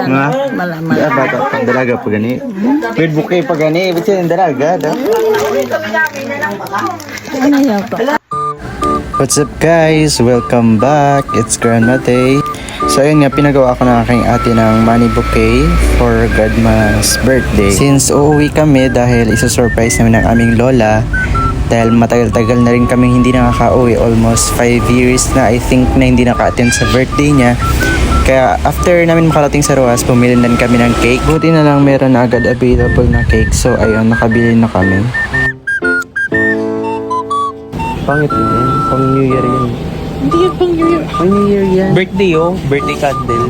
Nga? Bata pang dalaga pa gani. Pwede bukay pa gani. Ba't siya yung dalaga? What's up guys? Welcome back. It's Grandma Day. So ayun nga, pinagawa ko ng aking ate ng money bouquet for Godma's birthday. Since uuwi kami dahil isa-surprise namin ng aming lola, dahil matagal-tagal na rin kaming hindi nakaka-uwi, almost 5 years na I think na hindi naka-attend sa birthday niya. Kaya after namin makarating sa Rojas, pumili na kami ng cake. Buti na lang meron na agad available na cake, so ayun, nakabili na kami. Pangit yun, pang New Year yun. Hindi yan pang New Year. Pang New Year yan. Birthday oh, birthday candle.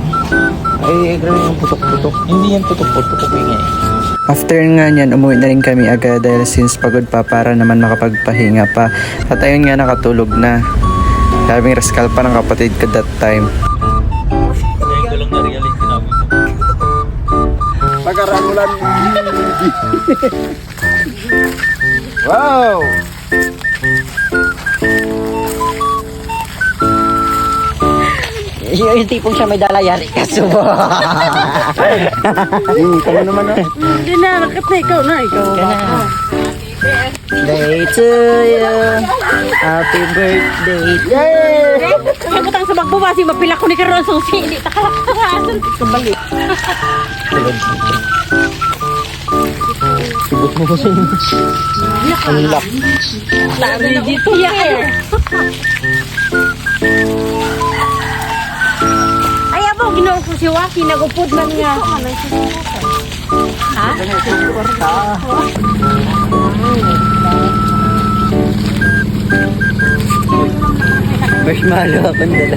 Ay, grabe yung putok-putok. Hindi yan putok-putok nga eh. After nga niyan, umuwi na rin kami agad dahil since pagod pa para naman makapagpahinga pa. At ayun nga, nakatulog na. Labing raskal pa ng kapatid ko that time. Ngayon ko lang na-realize sinabi mo. Pagkaramulan. Wow! Yung tipong siya may dala yari kaso mo. Kamo naman ah. Hindi na, nakita ikaw na. Ikaw ba? Day to you. Happy birthday. Yay! Kaya butang sa magbubasi, mapila ko ni Karoon susi. Hindi takalakasan. Kembali. Sibot mo kasi. Ang lock. Lari dito yan. Ayaw mo, ginawa ko si Waki. Nagupod man nga. Ha? Marshmallow akong dala.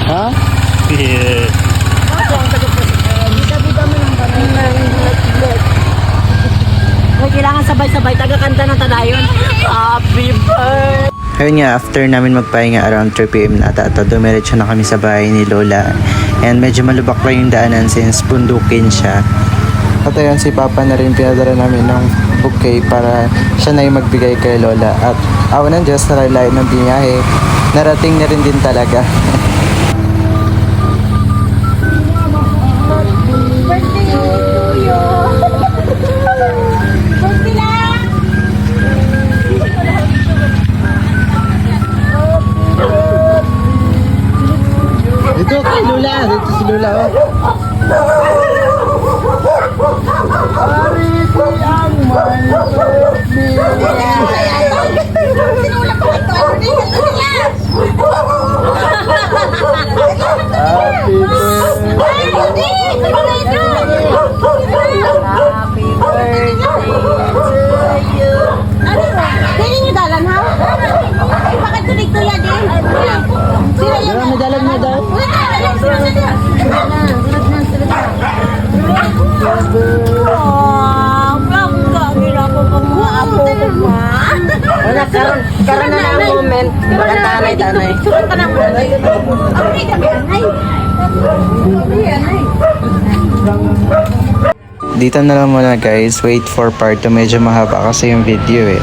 Ha? Yeah. Kailangan sabay-sabay taga-kanta ng tadayon. Happy birthday. Ayun nga, after namin magpahinga around 3 PM na ata, dumiretso na kami sa bahay ni Lola. And medyo malubak pa yung daanan since bundukin siya. At ayun, si Papa na rin pinadala namin ng bouquet para siya na yung magbigay kay Lola. At awan ng Diyos, nalalayo ng biniyahe. Narating na rin din talaga. Birthday to you. Birthday lang. Dito kay Lola, dito si Lola. Sinulak ko ito. Ano din ito nila? Happy birthday. Ay, hindi. Ito na ito. Happy birthday to you. Ano? Dili niyo dalan ha? Ay, bakit tulig to yan din? Sila yun. May dalag na daw. Oh, bangga. Gila ko pang mga apo ko ma. Wala, karoon na ng moment. Kantahan ay tanay. Surat ka na mo. Ay, kami anay. Dito na lang muna guys, wait for part 2, medyo mahaba kasi yung video eh.